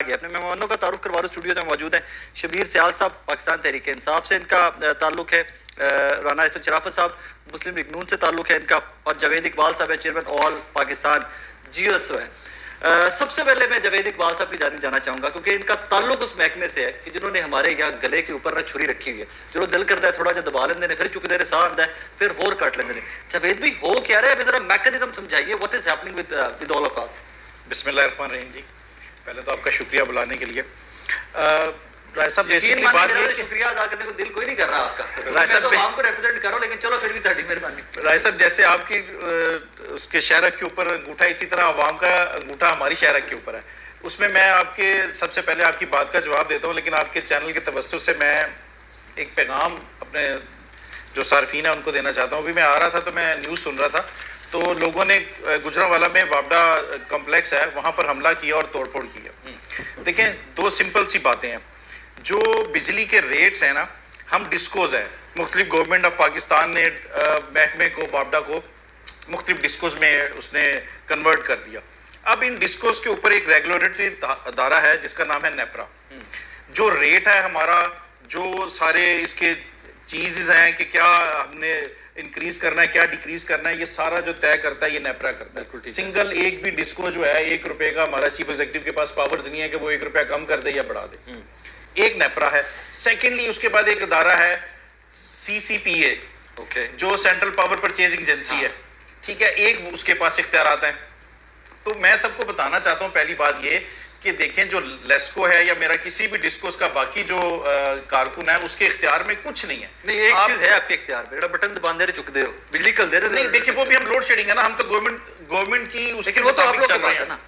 अपने मेहमानों का तारुफ करवा रहा स्टूडियो में मौजूद है शबीर सियाल साहब पाकिस्तान तहरीक इंसाफ से इनका ताल्लुक है, राना हसन शराफत साहब मुस्लिम लीग नून से ताल्लुक है इनका, और जावेद इकबाल साहब है चेयरमैन ऑल पाकिस्तान GSO है। सबसे पहले मैं जावेद इकबाल साहब की जानी जाना चाहूँगा क्योंकि इनका ताल्लुक उस महकमे से है कि जिन्होंने हमारे यहाँ गले के ऊपर ना छुरी रखी हुई है, जो दिल करता है थोड़ा जहा दबा लेंगे फिर चुकते रहे साह आता है फिर होर कट लेंगे। जावेद भाई हो क्या रहा है, जरा मैकेनिज्म समझाइए, what is happening with all of us. बिस्मिल्लाहिर्रहमानिर्रहीम जी, पहले तो आपका शुक्रिया बुलाने के लिए। राय साहब जैसे बात है, शुक्रिया अदा करने को दिल कोई नहीं कर रहा आपका, राय साहब तो आपको रिप्रेजेंट करो, लेकिन चलो फिर भी ਤੁਹਾਡੀ मेहरबानी। राय साहब जैसे आपकी उसके शहरक के ऊपर अंगूठा, इसी तरह अवाम का अंगूठा हमारी शहरक के ऊपर है। उसमें मैं आपके सबसे पहले आपकी बात का जवाब देता हूँ, लेकिन आपके चैनल के तवज्जुह से मैं एक पैगाम अपने जो सार्फिन है उनको देना चाहता हूँ। अभी मैं आ रहा था तो मैं न्यूज़ सुन रहा था, तो लोगों ने गुजरांवाला में वापडा कॉम्प्लेक्स है वहाँ पर हमला किया और तोड़फोड़ किया। देखें, दो सिंपल सी बातें हैं। जो बिजली के रेट्स हैं ना, हम डिस्कोज हैं, मुख्तलिफ गवर्नमेंट ऑफ पाकिस्तान ने महकमे को, वापडा को मुख्तलिफ डिस्कोज में उसने कन्वर्ट कर दिया। अब इन डिस्कोज के ऊपर एक रेगुलेटरी अदारा है जिसका नाम है नेपरा। जो रेट है हमारा, जो सारे इसके चीज़ हैं कि क्या हमने इंक्रीज करना है, क्या डिक्रीज करना है, ये सारा जो तय करता है ये नेपरा करता है। सिंगल एक भी डिस्को जो है ₹1 का, हमारा चीफ एग्जीक्यूटिव के पास पावर्स नहीं है कि वो ₹1 कम कर दे या बढ़ा दे। एक नेपरा है। सेकेंडली उसके बाद एक अदारा है CCPA, जो सेंट्रल पावर परचेजिंग एजेंसी है, ठीक है, एक उसके पास इख्तियारात हैं। तो मैं सबको बताना चाहता हूँ पहली बात ये कि देखें, जो लेस्को है या मेरा किसी भी डिस्कोस का बाकी जो कारकुन है, उसके इख्तियार में कुछ नहीं है। नहीं, एक चीज है आपके इख्तियार में, बटन दबाने दे चुक दे हो, बिजली कल दे रहे। नहीं देखिए, वो भी हम लोड शेडिंग है ना, हम तो गवर्नमेंट की, लेकिन वो तो आप लोग चल रहे हैं ना।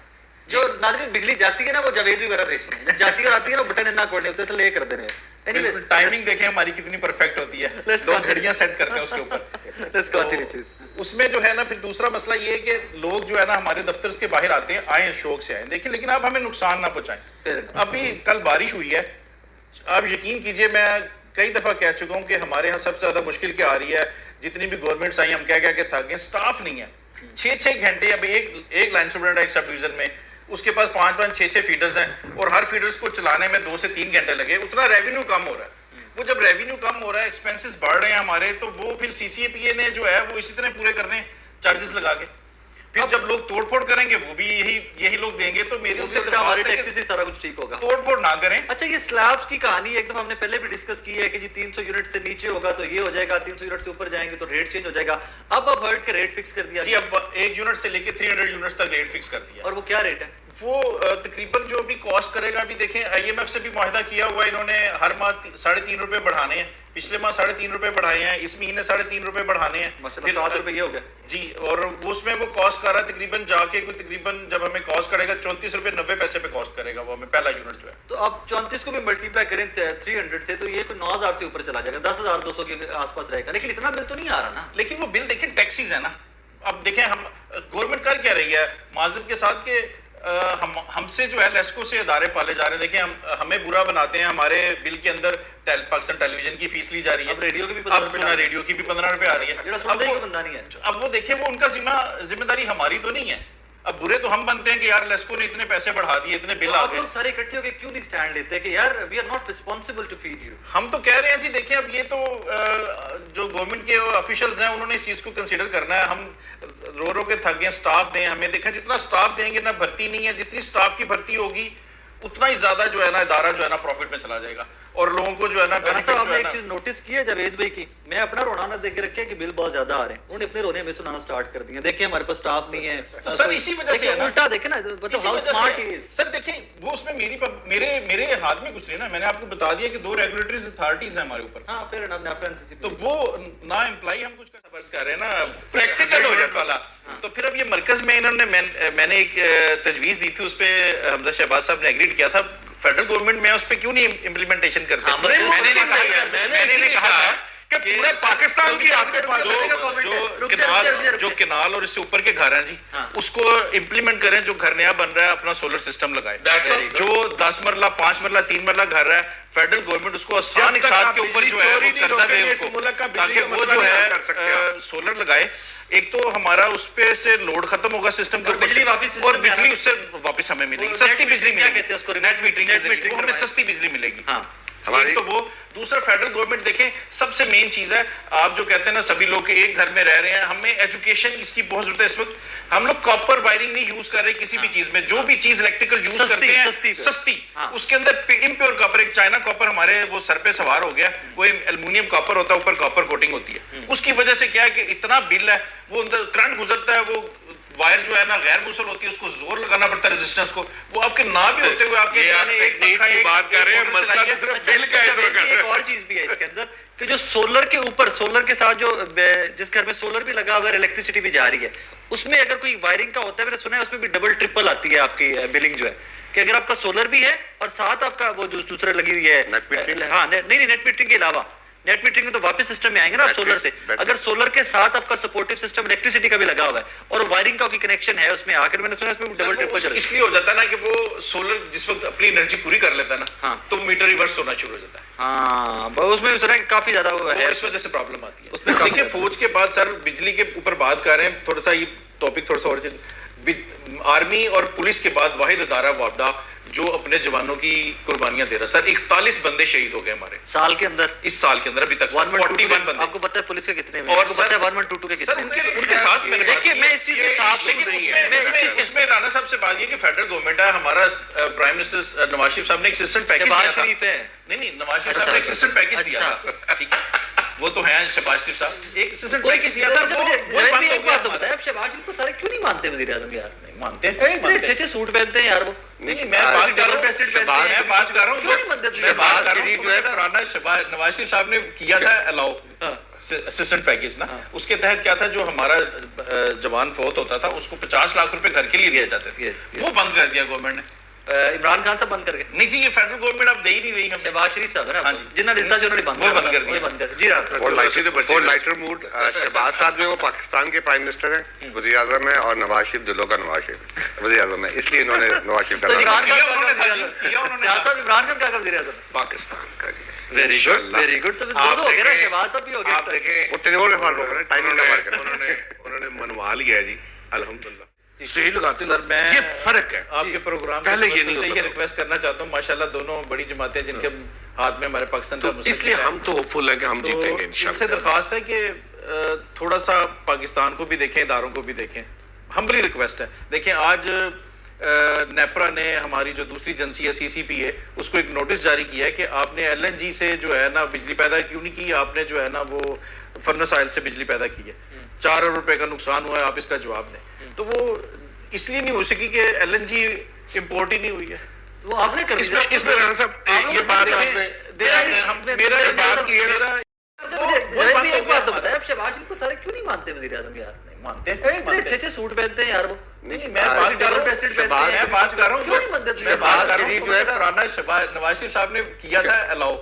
जो नाज़रीन बिजली जाती है ना, वो जावेद भी मेरा भेजते हैं, जाती है और आती है ना, बटन इतना कोड नहीं होते तो ले कर देने हैं। एनीवेज, टाइमिंग देखें हमारी कितनी परफेक्ट होती है, लोग घड़ियां सेट करते हैं उसके ऊपर। Let's continue please. उसमें जो है ना, फिर दूसरा मसला ये है कि लोग जो है ना हमारे दफ्तर के बाहर आते हैं, आए शौक से आए, देखिए, लेकिन आप हमें नुकसान ना पहुंचाएं। अभी कल बारिश हुई है, आप यकीन कीजिए, मैं कई दफ़ा कह चुका हूँ कि हमारे यहाँ सबसे ज़्यादा मुश्किल क्या आ रही है, जितनी भी गवर्नमेंट्स आई हम कह के थक गए, स्टाफ नहीं है। 6-6 घंटे, अब एक लाइन सुपरिटेंडेंट है एक सब डिवीजन में, उसके पास 5-5, 6-6 फीडर्स हैं, और हर फीडर्स को चलाने में 2 से 3 घंटे लगे। उतना रेवेन्यू कम हो रहा है। वो जब रेवेन्यू कम हो रहा है, एक्सपेंसेस बढ़ रहे हैं हमारे, तो वो फिर CCPA ने जो है वो इसी तरह पूरे करने हैं चार्जेस लगा के। फिर जब लोग तोड़फोड़ करेंगे वो भी यही लोग देंगे, तो मेरे हमारे टैक्सेस से सारा कुछ ठीक होगा, तोड़फोड़ ना करें। अच्छा, ये स्लैब्स की कहानी एकदम हमने पहले भी डिस्कस की है कि जी 300 यूनिट से नीचे होगा तो ये हो जाएगा, 300 यूनिट से ऊपर जाएंगे तो रेट चेंज हो जाएगा। अब हर्ट के रेट फिक्स कर दिया जी, अब 1 यूनिट से लेके 300 यूनिट तक रेट फिक्स कर दिया। और वो क्या रेट है? वो तकरीबन जो भी कॉस्ट करेगा, अभी देखें IMF से भी मुआहदा किया हुआ है इन्होंने, हर माह ₹3.5 बढ़ाने हैं। पिछले माह ₹3.5 बढ़ाए हैं, इस महीने ₹3.5 बढ़ाने हैं, ₹7 हो गया जी। और उसमें वो कॉस्ट कर रहा है तकरीबन जाके कोई तकरीबन जब हमें कॉस्ट करेगा ₹34.90 पे कॉस्ट करेगा वो हमें पहला यूनिट जो है। तो अब 34 को भी मल्टीप्लाई करें 300 से, तो ये कोई 9,000 से ऊपर चला जाएगा, 10,200 के आसपास रहेगा। लेकिन इतना बिल तो नहीं आ रहा ना। लेकिन वो बिल देखें, टैक्सीज है ना। अब देखें, हम गवर्नमेंट कर क्या रही है माजरत के साथ के हमसे जो है लेस्को से इदारे पाले जा रहे हैं। देखिए, हमें बुरा बनाते हैं, हमारे बिल के अंदर पाकिस्तान टेलीविजन की फीस ली जा रही है, अब रेडियो की भी रेडियो की भी ₹15 आ रही है। अब वो देखिए, वो उनका जिम्मेदारी हमारी तो नहीं है। अब बुरे तो हम बनते हैं कि यार लेस्को ने इतने पैसे बढ़ा दिए, इतने बिल आ गए। लोग सारे इकट्ठे होकर क्यों नहीं स्टैंड लेते कि यार we are not responsible to feed you. हम तो कह रहे हैं जी, देखिए, अब ये तो जो गवर्नमेंट के ऑफिशियल्स हैं उन्होंने इस चीज को कंसीडर करना है। हम रो के थक गए, स्टाफ दें हमें। देखा, जितना स्टाफ देंगे ना भर्ती नहीं है, जितनी स्टाफ की भर्ती होगी उतना ही ज्यादा जो है ना इदारा जो है ना प्रॉफिट में चला जाएगा, और लोगों को जो है ना आपने एक चीज नोटिस की है जावेद भाई की, मैं अपना रोना देख के रखे कि बिल बहुत ज्यादा आ रहे हैं, उन्होंने अपने रोने हमें सुनाना स्टार्ट कर दिया। देखिए, हमारे पास स्टाफ नहीं है तो सर, इसी वजह से उल्टा देखे ना, मतलब how smart he is. Sir देखिए, वो उसमें मेरे हाथ में कुछ नहीं ना। मैंने आपको बता दिया कि 2 रेगुलेटरी अथॉरिटीज हैं हमारे ऊपर। हाँ, फिर तो वो ना एम्प्लॉय हम कुछ कर रहे हैं ना, प्रैक्टिकल हो जाता वाला। तो फिर अब ये मरकज में इन्होंने मैंने एक तजवीज दी थी, उस पर हमजा शहबाज साहब ने एग्रीड किया था। फेडरल गवर्नमेंट में उस पर क्यों नहीं इम्प्लीमेंटेशन करते? मैंने कहा कि पूरे पाकिस्तान की आपके पास जो किनाल और इससे ऊपर के घर हैं जी, उसको इम्प्लीमेंट करें। जो घर नया बन रहा है अपना सोलर सिस्टम लगाए। जो 10 मरला 5 मरला 3 मरला घर है, फेडरल गवर्नमेंट उसको आसान के ऊपर जो है कर्जा दे उसको, ताकि वो जो है सोलर लगाए। एक तो हमारा उस पे से लोड खत्म होगा सिस्टम के, बिजली वापस और बिजली उससे वापस हमें मिलेगी, सस्ती बिजली मिलेगी, कहते हैं उसको, नेट मीटरिंग, हमें सस्ती बिजली मिलेगी। हाँ एक तो वो, दूसरा फेडरल गवर्नमेंट देखें सबसे मेन चीज है, आप जो कहते हैं ना सभी लोग एक घर में रह रहे हैं, हमें एजुकेशन इसकी बहुत जरूरत है इस वक्त। हम लोग कॉपर वायरिंग नहीं यूज कर रहे किसी भी चीज में, जो भी चीज इलेक्ट्रिकल यूज करते हैं सस्ती, उसके अंदर इम्प्योर कॉपर, एक चाइना कॉपर हमारे वो सर पे सवार हो गया, वो एल्युमिनियम कॉपर होता है, ऊपर कॉपर कोटिंग होती है, उसकी वजह से क्या है कि इतना बिल है, वो अंदर करंट गुजरता है, वो वायर जो है ना गैर मुसल होती है, उसको जोर लगाना पड़ता है रेजिस्टेंस को, वो आपके ना भी होते हुए आपके एक बात कर रहे हैं, मसला तो सिर्फ बिल का है। एक और चीज भी है इसके अंदर कि जो सोलर के ऊपर, सोलर के साथ जो जिस घर में सोलर भी लगा हुआ है, इलेक्ट्रिसिटी भी जा रही है, उसमें अगर कोई वायरिंग का होता है, मैंने सुना है उसमें भी डबल ट्रिपल आती है आपकी बिलिंग जो है, कि अगर आपका सोलर भी है और साथ आपका वो जो दूसरे लगी हुई है हाँ नहीं नेट मीटरिंग के अलावा, नेट मीटरिंग तो वापस सिस्टम में आएंगे ना आप सोलर से, अगर सोलर के साथ आपका सपोर्टिव सिस्टम इलेक्ट्रिसिटी का भी लगा हुआ है और वायरिंग का कनेक्शन है उसमें आकर, मैंने सुना उसमें डबल ट्रिपल चल, इसलिए हो जाता है ना कि वो सोलर जिस वक्त अपनी एनर्जी पूरी कर लेता है ना, हाँ, तो मीटर रिवर्स होना शुरू हो जाता है। हाँ उसमें सुना है काफी ज्यादा है, इस वजह से प्रॉब्लम आती है। देखिए फौज के बाद सर बिजली के ऊपर बात कर रहे हैं, थोड़ा सा ये टॉपिक थोड़ा सा और, आर्मी और पुलिस के बाद वाहिद अदारा वापडा जो अपने जवानों की कुर्बानियां दे रहा है। सर 41 बंदे शहीद हो गए हमारे साल के अंदर, इस साल के अंदर अभी तक 41 बंदे। आपको पता है पुलिस के कितने में, और आपको पता है 1122 के कितने? उनके साथ मैंने देखिए मैं इस चीज के साथ इसमें राणा साहब से बात ये कि फेडरल गवर्नमेंट है, हमारा प्राइम मिनिस्टर नवाज शरीफ साहब ने एक असिस्टेंट पैकेज दिया था। नहीं नवाज शरीफ साहब ने एक असिस्टेंट पैकेज दिया था, ठीक है, वो तो है शहबाज शरीफ साहब, एक असिस्टेंट पैकेज दिया था, वो एक बात तो बताया, अब शहबाज शरीफ को सारे क्यों नहीं मानते वजीर आजम यार? मानते हैं, इतने अच्छे सूट पहनते हैं यार वो। नहीं मैं बात कर रहा हूं, मैं बात कर रहा हूं, क्यों नहीं मानते? मैं बात कर रहा हूं जो है पुराना नवाज शरीफ साहब ने किया था अलाउ असिस्टेंट पैकेज ना, उसके तहत क्या था, जो हमारा जवान फौत होता था उसको 50 लाख रुपए घर के लिए दिए जाते थे, वो बंद कर दिया गवर्नमेंट ने। इमरान खान साहब बंद करके? नहीं जी, ये फेडरल गवर्नमेंट अब दे ही नहीं रही हम। शहबाज शरीफ साहब है ना, हाँ जी, जिन्होंने दिता जो उन्होंने बंद कर दिया जी। और लाइटर मूड शहबाज साहब जो पाकिस्तान के प्राइम मिनिस्टर हैं, वज़ीर आज़म है, और नवाज शरीफ दिलों का नवाज शरीफ वज़ीर आज़म है, इसलिए इन्होंने नवाज शरीफ का इमरान खान का वज़ीर आज़म पाकिस्तान का। वेरी गुड, तो दो हो गए ना, शहबाज साहब भी हो गए। आप देखें वो टेन्योर का फर्क होगा ना, टाइमिंग का फर्क है, उन्होंने मनवा लिया है जी अल्हम्दुलिल्लाह। सही लगाते सर, मैं ये फर्क है आपके प्रोग्राम पहले ये नहीं होता। रिक्वेस्ट करना चाहता हूँ, माशाल्लाह दोनों बड़ी जमातें जिनके हाथ में हमारे पाकिस्तान का तो इसलिए हम तो होपफुल है कि हम जीतेंगे इंशाल्लाह। इनसे दरखास्त है कि थोड़ा सा पाकिस्तान को भी देखें, इदारों को भी देखें, हम्बली रिक्वेस्ट है। देखें आज नेपरा ने, हमारी जो दूसरी एजेंसी है CCP है, उसको एक नोटिस जारी किया है कि आपने LNG से जो है ना बिजली पैदा क्यों नहीं की, आपने जो है ना वो फर्नेस ऑयल से बिजली पैदा की है, 4 अरब रुपए का नुकसान हुआ है, आप इसका जवाब दें। तो वो इसलिए नहीं हो सकी कि LNG इंपोर्ट ही नहीं हुई है, वो आपने कर दिया। इसमें राणा साहब ये बात आपने मेरा बात क्लियर है। एक बात तो बताया, अब शहबाज शरीफ को सारे क्यों नहीं मानते वज़ीर आज़म यार? मानते हैं, इतने अच्छे सूट पहनते हैं यार वो। नहीं मैं बात कर रहा हूँ, क्यों नहीं मानते? जो है पुराना नवाज शरीफ साहब ने किया था अलाउ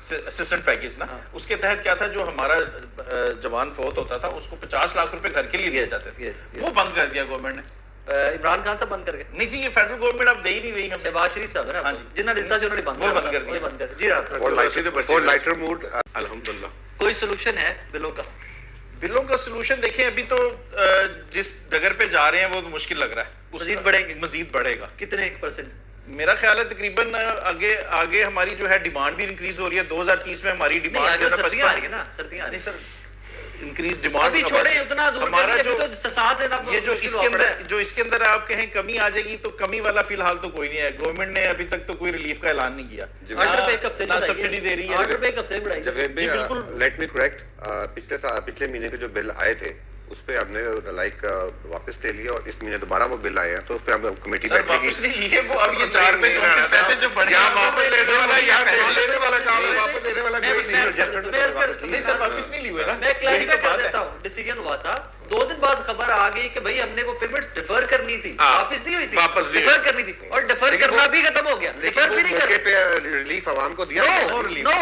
असिस्टेंट पैकेज ना, उसके तहत क्या था, जो हमारा जवान फौत होता था उसको 50 लाख रुपए घर के लिए दिए जाते थे, वो बंद कर दिया गवर्नमेंट ने। इमरान खान साहब बंद करके? नहीं जी, ये फेडरल गवर्नमेंट अब दे ही नहीं रही हम। शहबाज शरीफ साहब है ना, हाँ जी, जिन्होंने दिता जो उन्होंने बंद कर दिया जी। और लाइटर मूड अल्हम्दुलिल्लाह। कोई सलूशन है बिलों का? बिलों का सलूशन देखें, अभी तो जिस डगर पे जा रहे हैं वो मुश्किल लग रहा है, मजीद बढ़ेंगे? मजीद बढ़ेगा। कितने % मेरा ख्याल है तकरीबन आगे हमारी जो है डिमांड भी इंक्रीज हो रही है। 2030 में हमारी डिमांड जो है सर्दियां आ रही है ना, सर्दियां आ रही सर, इंक्रीज डिमांड अभी छोड़े उतना दूर, हमारा जो तो सांस लेना ये जो इसके अंदर आप कहें कमी आ जाएगी, तो कमी वाला फिलहाल तो कोई नहीं है। गवर्नमेंट ने अभी तक तो कोई रिलीफ का ऐलान नहीं किया, ना सब्सिडी दे रही है, 8 रुपए एक हफ्ते बढ़ाई। बिल्कुल। लेट मी करेक्ट, पिछले महीने के जो बिल आए थे उस पे हमने वापस ले लिया, और इस महीने दोबारा वो बिल आए हैं, तो उस पे हम कमेटी बैठेगी। वापस नहीं लिए वो, अब ये 4 में पैसे जो बढ़े यहाँ वापस लेने वाला, यहाँ लेने वाला काम है, वापस लेने वाला कोई नहीं। नहीं सर, वापस नहीं लिए ना। मैं क्लैरिफाई कर देता हूँ, डिसीजन हुआ था, 2 दिन बाद खबर आ गई कि भाई हमने वो पेमेंट डिफर करनी थी, वापस नहीं हुई थी, वापस डिफर करनी थी, और डिफर करना भी खत्म हो गया। लेकिन वो मौके पे रिलीफ आवाम को दिया, नो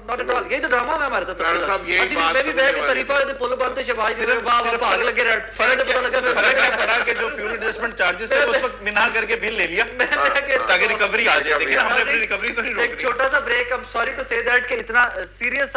नॉट एट ऑल। यही तो ड्रामा है हमारे साथ। साहब यही बात मैं भी बैठ के तरीफा है पुल बंद शहबाज सिर्फ भाग लगे फर्क पता लगा पड़ा कि जो फ्यूल एडजस्टमेंट चार्जेस थे उस वक्त मिना करके बिल ले लिया ताकि रिकवरी आ जाए। लेकिन हमने अपनी रिकवरी तो नहीं रोकी। एक छोटा सा break, I am sorry to say that कि इतना सीरियस